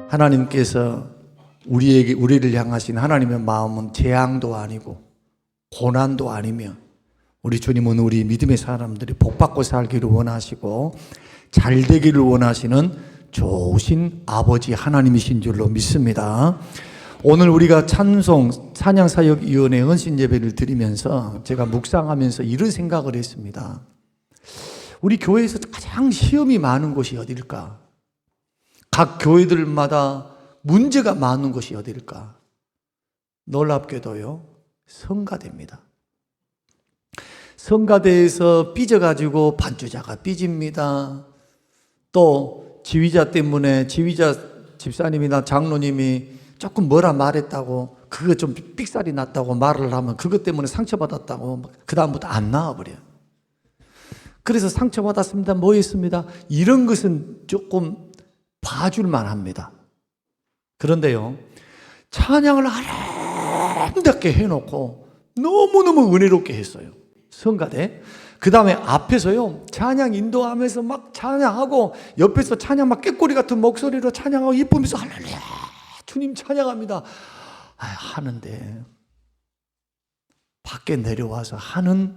하나님께서 우리를 향하신 하나님의 마음은 재앙도 아니고 고난도 아니며 우리 주님은 우리 믿음의 사람들이 복받고 살기를 원하시고 잘 되기를 원하시는 좋으신 아버지 하나님이신 줄로 믿습니다. 오늘 우리가 찬양사역위원회 헌신예배를 드리면서 제가 묵상하면서 이런 생각을 했습니다. 우리 교회에서 가장 시험이 많은 곳이 어딜까? 각 교회들마다 문제가 많은 곳이 어딜까? 놀랍게도요, 성가대입니다. 성가대에서 삐져가지고 반주자가 삐집니다. 또 지휘자 때문에 지휘자 집사님이나 장로님이 조금 뭐라 말했다고 그거 좀 삑살이 났다고 말을 하면 그것 때문에 상처받았다고 그 다음부터 안 나와버려요. 그래서 상처받았습니다, 뭐 했습니다, 이런 것은 조금 봐줄만 합니다. 그런데요, 찬양을 아름답게 해놓고 너무너무 은혜롭게 했어요, 성가대. 그 다음에 앞에서요, 찬양 인도하면서 막 찬양하고 옆에서 찬양 막 꾀꼬리 같은 목소리로 찬양하고 이쁘면서 할렐루야 주님 찬양합니다 하는데 밖에 내려와서 하는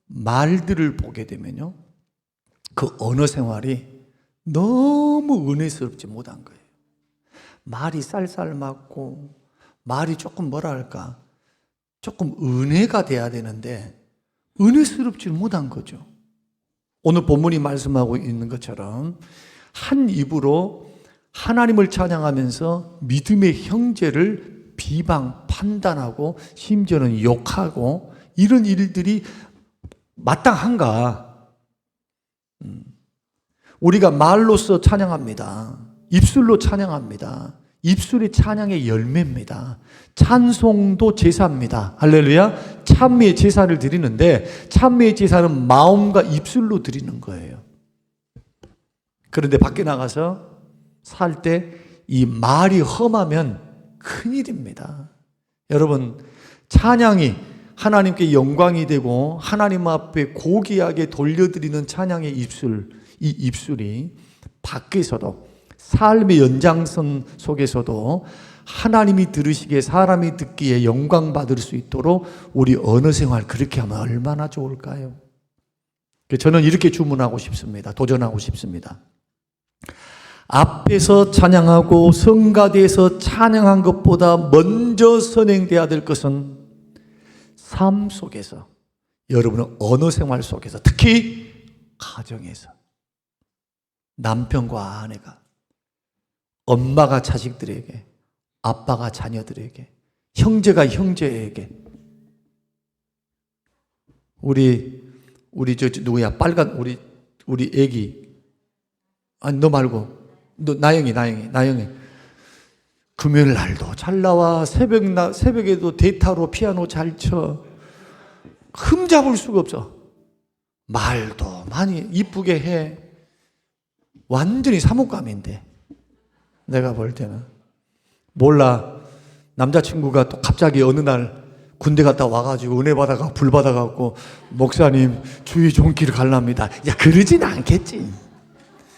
말들을 보게 되면요, 그 언어 생활이 너무 은혜스럽지 못한 거예요. 말이 쌀쌀 맞고 말이 조금 뭐랄까 조금 은혜가 돼야 되는데 은혜스럽지 못한 거죠. 오늘 본문이 말씀하고 있는 것처럼 한 입으로 하나님을 찬양하면서 믿음의 형제를 비방, 판단하고 심지어는 욕하고 이런 일들이 마땅한가? 우리가 말로써 찬양합니다. 입술로 찬양합니다. 입술이 찬양의 열매입니다. 찬송도 제사입니다. 할렐루야. 찬미의 제사를 드리는데 찬미의 제사는 마음과 입술로 드리는 거예요. 그런데 밖에 나가서 살 때 이 말이 험하면 큰일입니다. 여러분, 찬양이 하나님께 영광이 되고 하나님 앞에 고귀하게 돌려드리는 찬양의 입술, 이 입술이 밖에서도 삶의 연장선 속에서도 하나님이 들으시기에 사람이 듣기에 영광 받을 수 있도록 우리 언어 생활 그렇게 하면 얼마나 좋을까요? 저는 이렇게 주문하고 싶습니다. 도전하고 싶습니다. 앞에서 찬양하고 성가대에서 찬양한 것보다 먼저 선행돼야 될 것은 삶 속에서, 여러분의 언어 생활 속에서, 특히 가정에서 남편과 아내가, 엄마가 자식들에게, 아빠가 자녀들에게, 형제가 형제에게, 우리 누구야, 빨간 우리 애기, 아니 너 말고 너 나영이 금요일 날도 잘 나와, 새벽에도 데이터로 피아노 잘 쳐, 흠잡을 수가 없어. 말도 많이 이쁘게 해. 완전히 사목감인데 내가 볼 때는 몰라. 남자친구가 또 갑자기 어느 날 군대 갔다 와가지고 은혜 받아가 불 받아갖고 목사님 주의 종길을 갈랍니다. 야, 그러진 않겠지.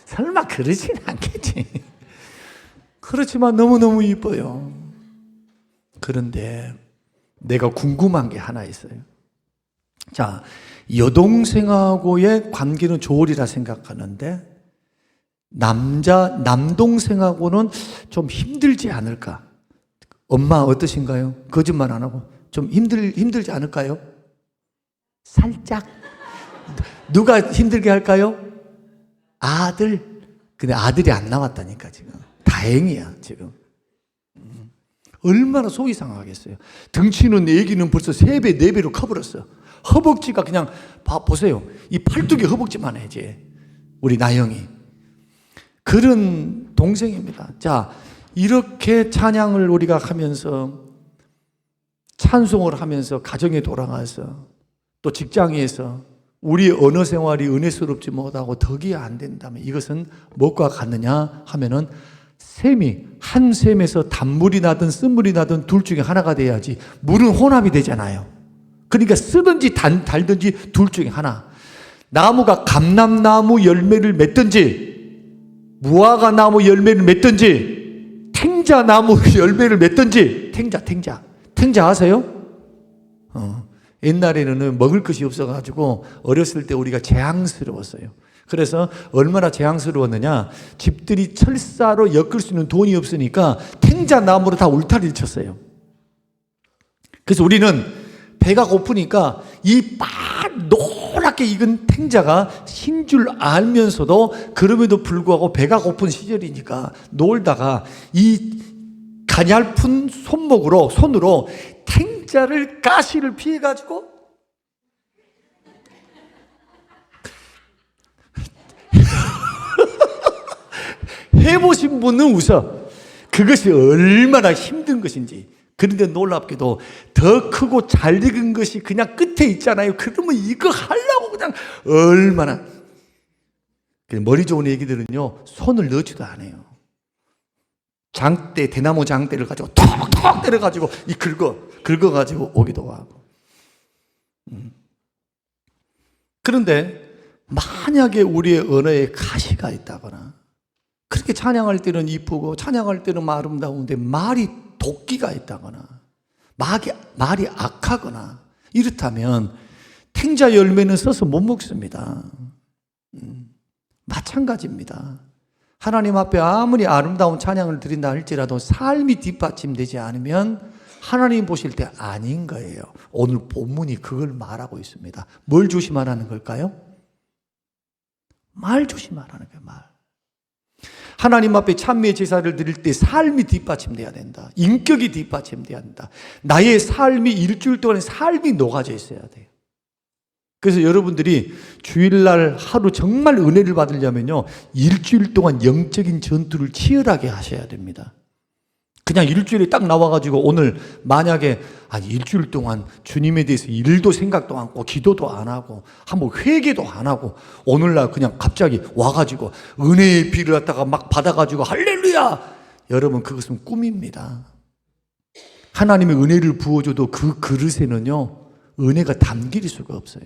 설마 그러진 않겠지. 그렇지만 너무너무 이뻐요. 그런데 내가 궁금한 게 하나 있어요. 자, 여동생하고의 관계는 좋으리라 생각하는데 남동생하고는 좀 힘들지 않을까? 엄마 어떠신가요? 거짓말 안 하고 좀 힘들지 않을까요? 살짝. 누가 힘들게 할까요? 아들. 근데 아들이 안 나왔다니까 지금. 다행이야 지금. 얼마나 속이 상하겠어요. 덩치는 애기는 벌써 3배, 4배로 커버렸어. 허벅지가 그냥 보세요. 이 팔뚝에 허벅지만 해 이제. 우리 나영이. 그런 동생입니다. 자, 이렇게 찬양을 우리가 하면서 찬송을 하면서 가정에 돌아가서 또 직장에서 우리 언어 생활이 은혜스럽지 못하고 덕이 안 된다면 이것은 무엇과 같느냐 하면은 한 샘에서 단물이 나든 쓴물이 나든 둘 중에 하나가 돼야지. 물은 혼합이 되잖아요. 그러니까 쓰든지 달든지 둘 중에 하나. 나무가 감람나무 열매를 맺든지 무화과 나무 열매를 맺든지 다 탱자 나무 열매를 맺든지. 탱자 아세요? 옛날에는 먹을 것이 없어가지고 어렸을 때 우리가 재앙스러웠어요. 그래서 얼마나 재앙스러웠느냐, 집들이 철사로 엮을 수 있는 돈이 없으니까 탱자 나무로 다 울타리를 쳤어요. 그래서 우리는 배가 고프니까 이 노랗게 익은 탱자가 신 줄 알면서도 그럼에도 불구하고 배가 고픈 시절이니까 놀다가 이 가냘픈 손으로 탱자를 가시를 피해가지고 해보신 분은 웃어. 그것이 얼마나 힘든 것인지. 그런데 놀랍게도 더 크고 잘 익은 것이 그냥 끝에 있잖아요. 그러면 이거 하려고 그냥 얼마나. 머리 좋은 애기들은요, 손을 넣지도 않아요. 대나무 장대를 가지고 톡톡 때려가지고 긁어가지고 오기도 하고. 그런데 만약에 우리의 언어에 가시가 있다거나, 그렇게 찬양할 때는 이쁘고 찬양할 때는 아름다운데 말이 도끼가 있다거나 말이 악하거나 이렇다면 탱자 열매는 써서 못 먹습니다. 마찬가지입니다. 하나님 앞에 아무리 아름다운 찬양을 드린다 할지라도 삶이 뒷받침되지 않으면 하나님 보실 때 아닌 거예요. 오늘 본문이 그걸 말하고 있습니다. 뭘 조심하라는 걸까요? 말 조심하라는 거예요. 말. 하나님 앞에 찬미의 제사를 드릴 때 삶이 뒷받침돼야 된다. 인격이 뒷받침돼야 된다. 나의 삶이 일주일 동안의 삶이 녹아져 있어야 돼요. 그래서 여러분들이 주일날 하루 정말 은혜를 받으려면요, 일주일 동안 영적인 전투를 치열하게 하셔야 됩니다. 그냥 일주일에 딱 나와가지고 오늘 만약에 일주일 동안 주님에 대해서 일도 생각도 않고 기도도 안 하고 한번 회개도 안 하고 오늘날 그냥 갑자기 와가지고 은혜의 비를 갖다가 막 받아가지고 할렐루야! 여러분, 그것은 꿈입니다. 하나님의 은혜를 부어줘도 그 그릇에는요, 은혜가 담길 수가 없어요.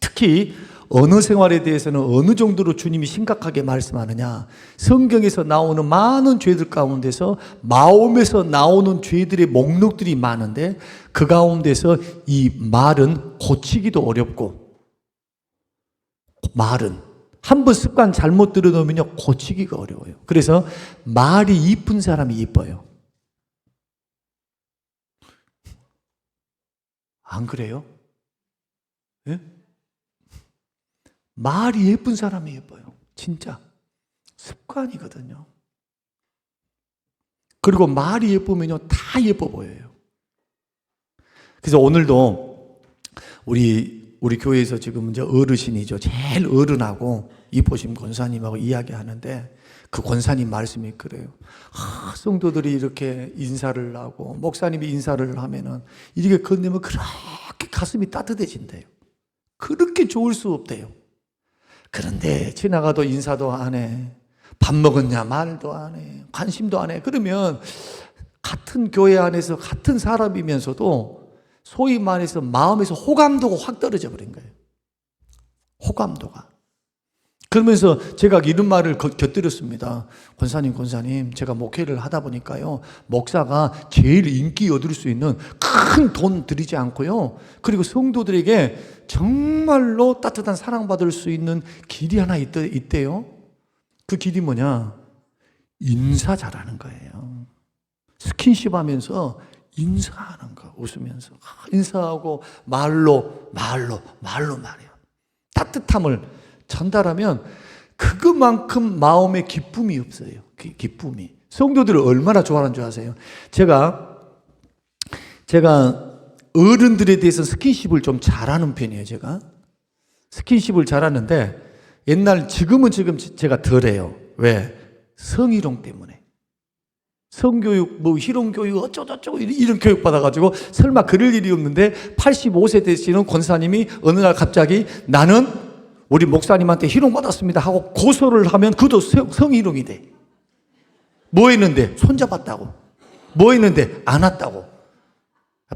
특히 언어 생활에 대해서는 어느 정도로 주님이 심각하게 말씀하느냐, 성경에서 나오는 많은 죄들 가운데서 마음에서 나오는 죄들의 목록들이 많은데 그 가운데서 이 말은 고치기도 어렵고, 말은 한번 습관 잘못 들여놓으면 고치기가 어려워요. 그래서 말이 이쁜 사람이 이뻐요. 안 그래요? 예? 말이 예쁜 사람이 예뻐요. 진짜 습관이거든요. 그리고 말이 예쁘면요, 다 예뻐 보여요. 그래서 오늘도 우리 교회에서 지금 이제 어르신이죠. 제일 어른하고 이보심 권사님하고 이야기하는데 그 권사님 말씀이 그래요. 성도들이 이렇게 인사를 하고 목사님이 인사를 하면은 이렇게 건네면 그렇게 가슴이 따뜻해진대요. 그렇게 좋을 수 없대요. 그런데 지나가도 인사도 안 해. 밥 먹었냐 말도 안 해. 관심도 안 해. 그러면 같은 교회 안에서 같은 사람이면서도 소위 말해서 마음에서 호감도가 확 떨어져 버린 거예요. 호감도가. 그러면서 제가 이런 말을 곁들였습니다. 권사님, 제가 목회를 하다 보니까요, 목사가 제일 인기 얻을 수 있는 큰 돈 들이지 않고요, 그리고 성도들에게 정말로 따뜻한 사랑받을 수 있는 길이 하나 있대요. 그 길이 뭐냐? 인사 잘하는 거예요. 스킨십 하면서 인사하는 거, 웃으면서 인사하고 말로 말해요. 따뜻함을 전달하면 그것만큼 마음에 기쁨이 없어요. 기쁨이. 성도들을 얼마나 좋아하는 줄 아세요? 제가 어른들에 대해서 스킨십을 좀 잘하는 편이에요. 제가 스킨십을 잘하는데 지금은 제가 덜해요. 왜? 성희롱 때문에. 성교육, 희롱교육 어쩌고저쩌고 이런 교육 받아가지고 설마 그럴 일이 없는데 85세 되시는 권사님이 어느 날 갑자기 나는 우리 목사님한테 희롱받았습니다 하고 고소를 하면 그것도 성희롱이 돼. 뭐 했는데? 손잡았다고. 뭐 했는데? 안았다고.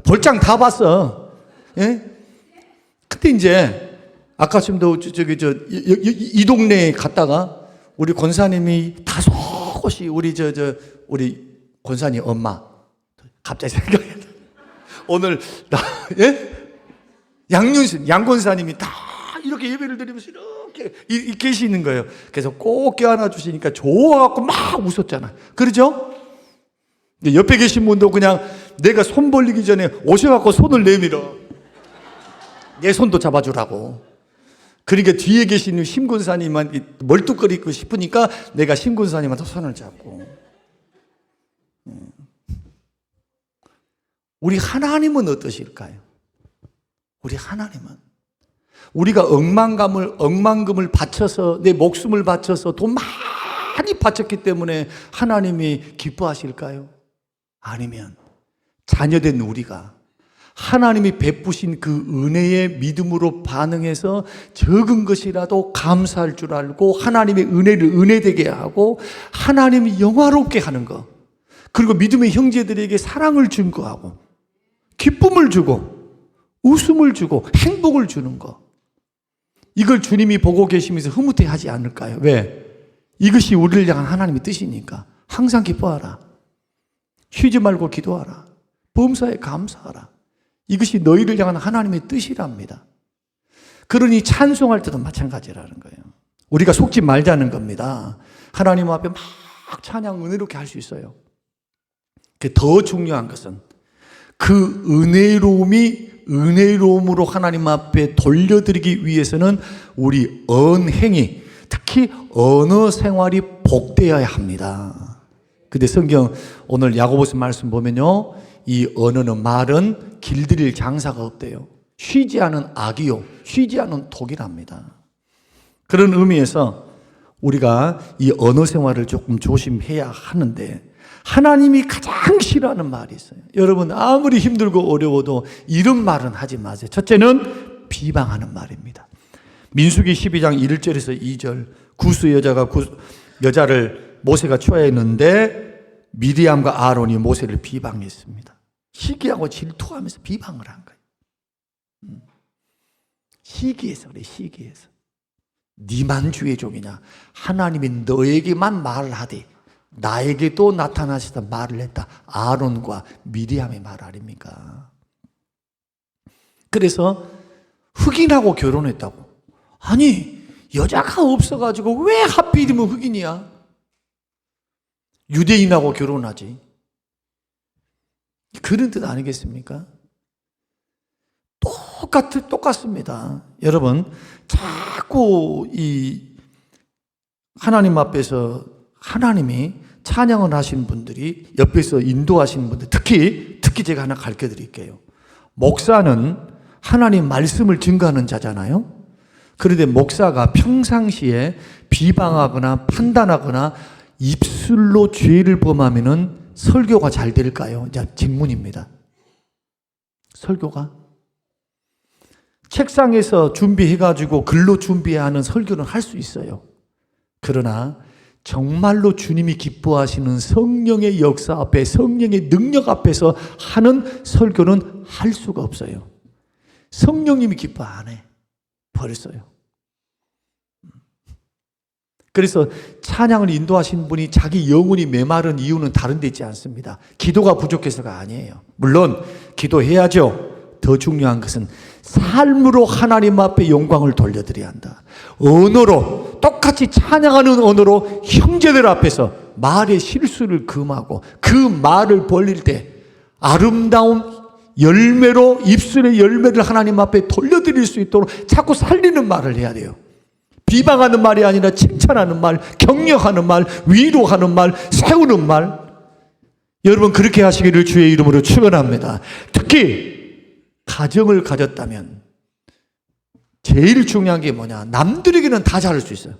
볼장 다 봤어. 예? 그때 이제 아까 지금도 이 동네에 갔다가 우리 권사님이 다소 또시 우리 권사님 엄마 갑자기 생각이 나. 오늘 예? 양 권사님이 다 이렇게 예배를 드리면서 이렇게 계시는 거예요. 그래서 꼭 껴안아 주시니까 좋아갖고 막 웃었잖아요. 그러죠? 옆에 계신 분도 그냥 내가 손 벌리기 전에 오셔갖고 손을 내밀어. 내 손도 잡아주라고. 그러니까 뒤에 계신 심권사님만 멀뚱거리고 싶으니까 내가 심권사님한테 손을 잡고. 우리 하나님은 어떠실까요? 우리 하나님은 우리가 억만금을 바쳐서 내 목숨을 바쳐서 돈 많이 바쳤기 때문에 하나님이 기뻐하실까요? 아니면 자녀된 우리가 하나님이 베푸신 그 은혜의 믿음으로 반응해서 적은 것이라도 감사할 줄 알고 하나님의 은혜를 은혜되게 하고 하나님이 영화롭게 하는 것, 그리고 믿음의 형제들에게 사랑을 증거하고 기쁨을 주고 웃음을 주고 행복을 주는 것, 이걸 주님이 보고 계시면서 흐뭇해하지 않을까요? 왜? 이것이 우리를 향한 하나님의 뜻이니까. 항상 기뻐하라, 쉬지 말고 기도하라, 범사에 감사하라. 이것이 너희를 향한 하나님의 뜻이랍니다. 그러니 찬송할 때도 마찬가지라는 거예요. 우리가 속지 말자는 겁니다. 하나님 앞에 막 찬양 은혜롭게 할 수 있어요. 더 중요한 것은 그 은혜로움으로 하나님 앞에 돌려드리기 위해서는 우리 언행이, 특히 언어 생활이 복되어야 합니다. 근데 성경 오늘 야고보서 말씀 보면요, 이 언어는, 말은 길들일 장사가 없대요. 쉬지 않은 악이요 쉬지 않은 독이랍니다. 그런 의미에서 우리가 이 언어 생활을 조금 조심해야 하는데, 하나님이 가장 싫어하는 말이 있어요. 여러분, 아무리 힘들고 어려워도 이런 말은 하지 마세요. 첫째는 비방하는 말입니다. 민수기 12장 1절에서 2절, 구스 여자를 모세가 초해했는데 미리암과 아론이 모세를 비방했습니다. 시기하고 질투하면서 비방을 한 거예요. 시기해서 그래, 시기해서. 니만 주의 종이냐? 하나님이 너에게만 말을 하되 나에게도 나타나시다 말을 했다. 아론과 미리암의 말 아닙니까? 그래서 흑인하고 결혼했다고. 아니, 여자가 없어가지고 왜 하필이면 흑인이야? 유대인하고 결혼하지. 그런 뜻 아니겠습니까? 똑같습니다. 여러분, 자꾸 이 하나님 앞에서 하나님이 찬양을 하신 분들이 옆에서 인도하시는 분들, 특히 제가 하나 가르쳐 드릴게요. 목사는 하나님 말씀을 증거하는 자잖아요. 그런데 목사가 평상시에 비방하거나 판단하거나 입술로 죄를 범하면은 설교가 잘 될까요? 자, 질문입니다. 설교가? 책상에서 준비해가지고 글로 준비하는 설교는 할 수 있어요. 그러나 정말로 주님이 기뻐하시는 성령의 역사 앞에, 성령의 능력 앞에서 하는 설교는 할 수가 없어요. 성령님이 기뻐 안 해. 버렸어요. 그래서 찬양을 인도하신 분이 자기 영혼이 메마른 이유는 다른 데 있지 않습니다. 기도가 부족해서가 아니에요. 물론 기도해야죠. 더 중요한 것은 삶으로 하나님 앞에 영광을 돌려드려야 한다. 언어로, 똑같이 찬양하는 언어로 형제들 앞에서 말의 실수를 금하고 그 말을 벌릴 때 아름다운 열매로, 입술의 열매를 하나님 앞에 돌려드릴 수 있도록 자꾸 살리는 말을 해야 돼요. 비방하는 말이 아니라 칭찬하는 말, 격려하는 말, 위로하는 말, 세우는 말. 여러분, 그렇게 하시기를 주의 이름으로 축원합니다. 특히 가정을 가졌다면 제일 중요한 게 뭐냐? 남들에게는 다 잘할 수 있어요.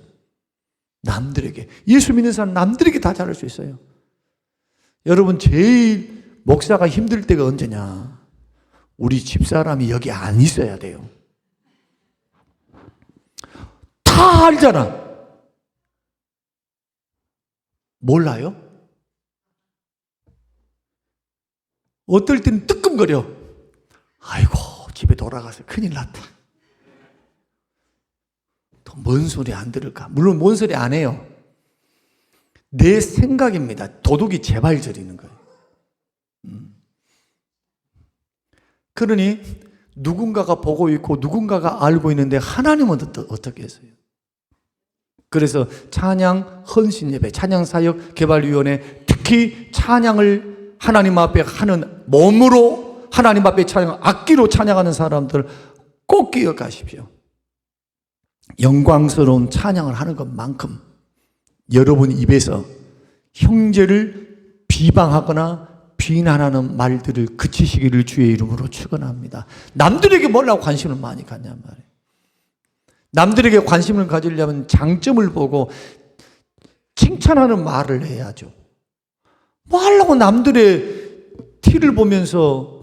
남들에게. 예수 믿는 사람 남들에게 다 잘할 수 있어요. 여러분, 제일 목사가 힘들 때가 언제냐? 우리 집사람이 여기 안 있어야 돼요. 다 알잖아. 몰라요? 어떨 때는 뜨끔거려. 아이고, 집에 돌아가서 큰일 났다. 또 뭔 소리 안 들을까? 물론 뭔 소리 안 해요. 내 생각입니다. 도둑이 제발 저리는 거예요. 그러니 누군가가 보고 있고 누군가가 알고 있는데 하나님은 어떻게 했어요? 그래서 찬양 헌신예배, 찬양사역 개발위원회, 특히 찬양을 하나님 앞에 하는 몸으로 하나님 앞에 찬양, 악기로 찬양하는 사람들 꼭 기억하십시오. 영광스러운 찬양을 하는 것만큼 여러분 입에서 형제를 비방하거나 비난하는 말들을 그치시기를 주의 이름으로 축원합니다. 남들에게 뭐라고 관심을 많이 갖냔 말이에요. 남들에게 관심을 가지려면 장점을 보고 칭찬하는 말을 해야죠. 뭐 하려고 남들의 티를 보면서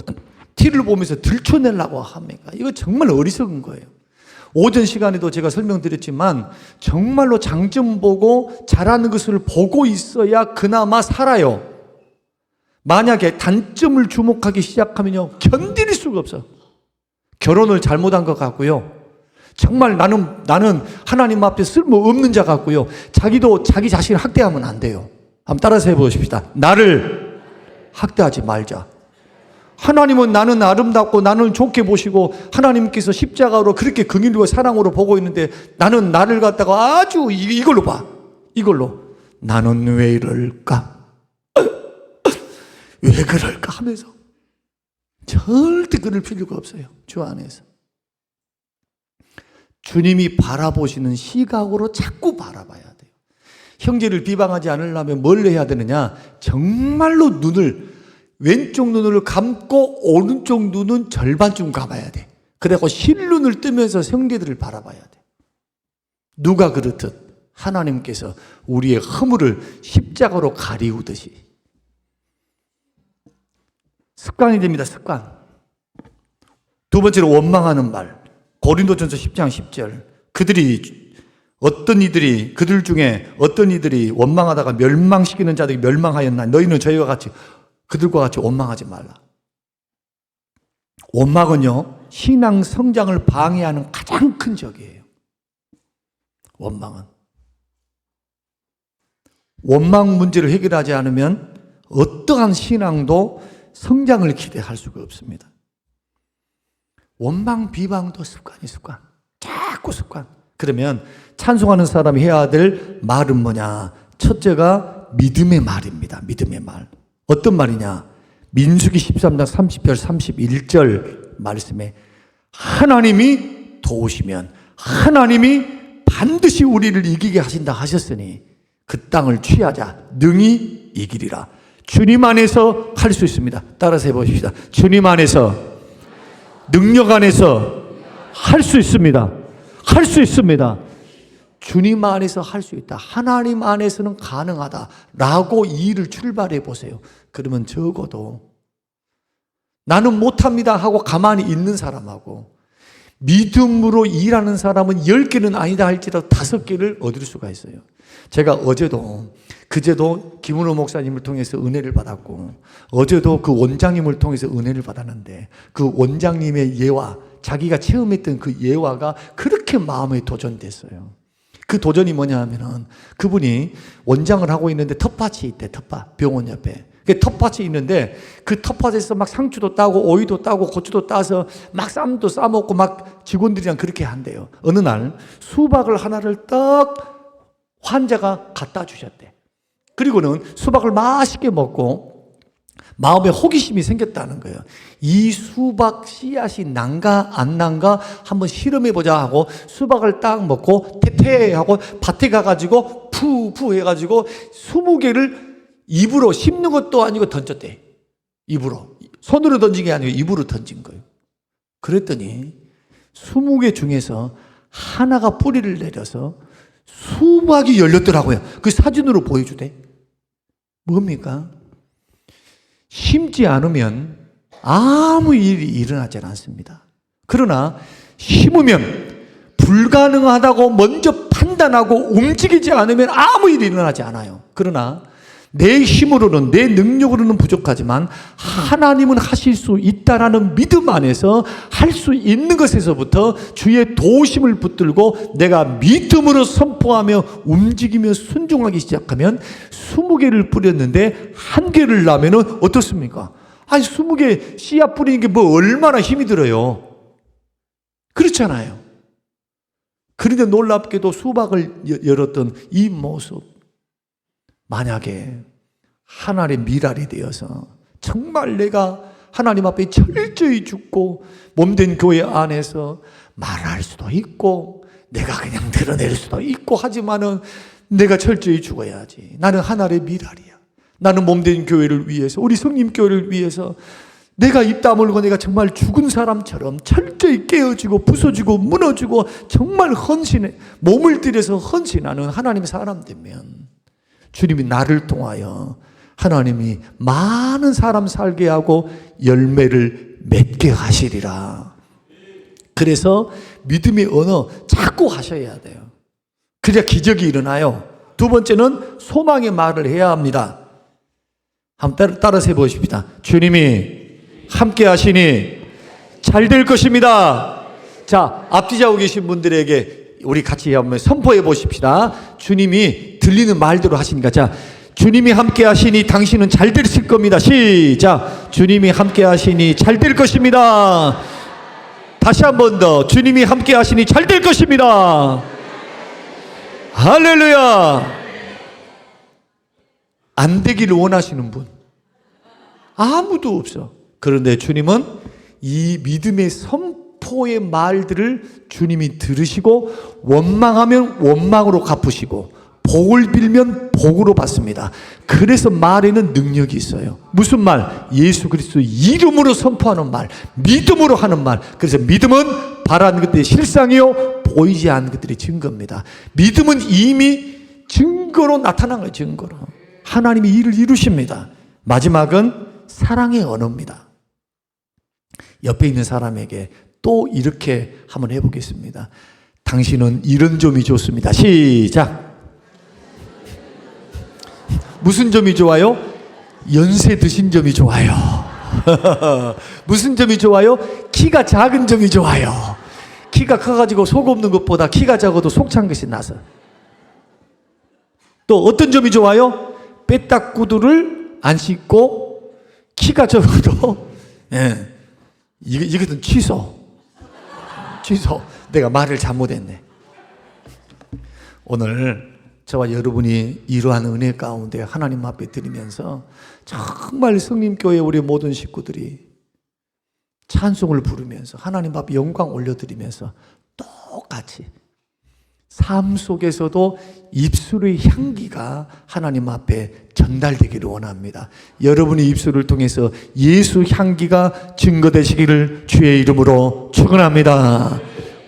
들춰내려고 합니까? 이거 정말 어리석은 거예요. 오전 시간에도 제가 설명드렸지만 정말로 장점 보고 잘하는 것을 보고 있어야 그나마 살아요. 만약에 단점을 주목하기 시작하면요, 견딜 수가 없어. 결혼을 잘못한 것 같고요. 정말 나는 하나님 앞에 쓸모없는 자 같고요. 자기도 자기 자신을 학대하면 안 돼요. 한번 따라서 해보십시다. 나를 학대하지 말자. 하나님은 나는 아름답고 나는 좋게 보시고 하나님께서 십자가로 그렇게 긍휼과 사랑으로 보고 있는데 나는 나를 갖다가 아주 이걸로 봐. 이걸로 나는 왜 이럴까? 왜 그럴까 하면서 절대 그럴 필요가 없어요. 주 안에서 주님이 바라보시는 시각으로 자꾸 바라봐야 돼요. 형제를 비방하지 않으려면 뭘 해야 되느냐? 정말로 왼쪽 눈을 감고 오른쪽 눈은 절반쯤 감아야 돼. 그리고 실눈을 뜨면서 형제들을 바라봐야 돼. 누가 그렇듯 하나님께서 우리의 허물을 십자가로 가리우듯이. 습관이 됩니다. 습관. 두 번째로 원망하는 말. 고린도전서 10장 10절. 그들 중에 어떤 이들이 원망하다가 멸망시키는 자들이 멸망하였나. 너희는 저희와 같이 그들과 같이 원망하지 말라. 원망은요, 신앙 성장을 방해하는 가장 큰 적이에요. 원망은. 원망 문제를 해결하지 않으면 어떠한 신앙도 성장을 기대할 수가 없습니다. 원망, 비방도 습관. 자꾸 습관. 그러면 찬송하는 사람이 해야 될 말은 뭐냐? 첫째가 믿음의 말입니다. 믿음의 말. 어떤 말이냐? 민수기 13장 30절 31절 말씀에 하나님이 도우시면 하나님이 반드시 우리를 이기게 하신다 하셨으니 그 땅을 취하자 능히 이기리라. 주님 안에서 할 수 있습니다. 따라서 해보십시다. 주님 안에서, 능력 안에서 할 수 있습니다. 할 수 있습니다. 주님 안에서 할 수 있다. 하나님 안에서는 가능하다라고 이 일을 출발해 보세요. 그러면 적어도 나는 못합니다 하고 가만히 있는 사람하고 믿음으로 일하는 사람은 10개는 아니다 할지라도 5개를 얻을 수가 있어요. 제가 그제도 김은호 목사님을 통해서 은혜를 받았고 어제도 그 원장님을 통해서 은혜를 받았는데 그 원장님의 예화, 자기가 체험했던 그 예화가 그렇게 마음에 도전됐어요. 그 도전이 뭐냐 하면은 그분이 원장을 하고 있는데 텃밭이 있대. 텃밭, 병원 옆에. 그 텃밭이 있는데 그 텃밭에서 막 상추도 따고 오이도 따고 고추도 따서 막 쌈도 싸먹고 막 직원들이랑 그렇게 한대요. 어느 날 수박을 하나를 딱 환자가 갖다 주셨대. 그리고는 수박을 맛있게 먹고 마음에 호기심이 생겼다는 거예요. 이 수박 씨앗이 난가 안 난가 한번 실험해보자 하고 수박을 딱 먹고 태태하고 밭에 가가지고 푸푸 해가지고 20개를 입으로 씹는 것도 아니고 던졌대. 입으로. 손으로 던진 게 아니고 입으로 던진 거예요. 그랬더니 20개 중에서 하나가 뿌리를 내려서 수박이 열렸더라고요. 그 사진으로 보여주대. 뭡니까? 심지 않으면 아무 일이 일어나지 않습니다. 그러나 심으면 불가능하다고 먼저 판단하고 움직이지 않으면 아무 일이 일어나지 않아요. 그러나 내 힘으로는, 내 능력으로는 부족하지만 하나님은 하실 수 있다라는 믿음 안에서 할 수 있는 것에서부터 주의 도우심을 붙들고 내가 믿음으로 선포하며 움직이며 순종하기 시작하면 20개를 뿌렸는데 1개를 나면은 어떻습니까? 아니 20개 씨앗 뿌리는 게 뭐 얼마나 힘이 들어요. 그렇잖아요. 그런데 놀랍게도 수박을 열었던 이 모습, 만약에 하나님의 미랄이 되어서 정말 내가 하나님 앞에 철저히 죽고 몸된 교회 안에서 말할 수도 있고 내가 그냥 드러낼 수도 있고 하지만은 내가 철저히 죽어야지. 나는 하나님의 미랄이야. 나는 몸된 교회를 위해서, 우리 성림 교회를 위해서 내가 입 다물고 내가 정말 죽은 사람처럼 철저히 깨어지고 부서지고 무너지고 정말 헌신해, 몸을 들여서 헌신하는 하나님의 사람 되면 주님이 나를 통하여 하나님이 많은 사람 살게 하고 열매를 맺게 하시리라. 그래서 믿음의 언어 자꾸 하셔야 돼요. 그래야 기적이 일어나요. 두 번째는 소망의 말을 해야 합니다. 한번 따라서 해보십시다. 주님이 함께 하시니 잘 될 것입니다. 자, 앞뒤자고 계신 분들에게 우리 같이 한번 선포해 보십시다. 주님이 들리는 말대로 하시니까. 자, 주님이 함께 하시니 당신은 잘 되실 겁니다. 시작. 주님이 함께 하시니 잘 될 것입니다. 다시 한 번 더. 주님이 함께 하시니 잘 될 것입니다. 할렐루야. 안 되기를 원하시는 분 아무도 없어. 그런데 주님은 이 믿음의 선포의 말들을 주님이 들으시고 원망하면 원망으로 갚으시고 복을 빌면 복으로 받습니다. 그래서 말에는 능력이 있어요. 무슨 말? 예수 그리스도 이름으로 선포하는 말, 믿음으로 하는 말. 그래서 믿음은 바라는 것들이 실상이요 보이지 않는 것들이 증거입니다. 믿음은 이미 증거로 나타난 거예요. 증거로 하나님이 일을 이루십니다. 마지막은 사랑의 언어입니다. 옆에 있는 사람에게 또 이렇게 한번 해보겠습니다. 당신은 이런 점이 좋습니다. 시작. 무슨 점이 좋아요? 연세 드신 점이 좋아요. 무슨 점이 좋아요? 키가 작은 점이 좋아요. 키가 커가지고 속 없는 것보다 키가 작아도 속 찬 것이 나서. 또 어떤 점이 좋아요? 빼딱구두를 안 신고 키가 적어도 이것은 취소. 내가 말을 잘못했네. 오늘 저와 여러분이 이러한 은혜 가운데 하나님 앞에 드리면서 정말 성림교회 우리 모든 식구들이 찬송을 부르면서 하나님 앞에 영광 올려드리면서 똑같이 삶 속에서도 입술의 향기가 하나님 앞에 전달되기를 원합니다. 여러분의 입술을 통해서 예수 향기가 증거되시기를 주의 이름으로 축원합니다.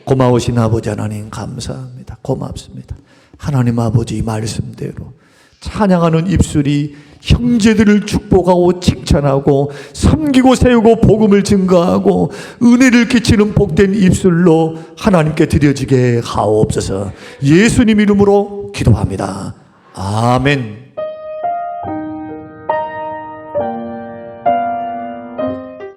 고마우신 아버지 하나님 감사합니다. 고맙습니다. 하나님 아버지 말씀대로 찬양하는 입술이 형제들을 축복하고 칭찬하고 섬기고 세우고 복음을 증거하고 은혜를 끼치는 복된 입술로 하나님께 드려지게 하옵소서. 예수님 이름으로 기도합니다. 아멘.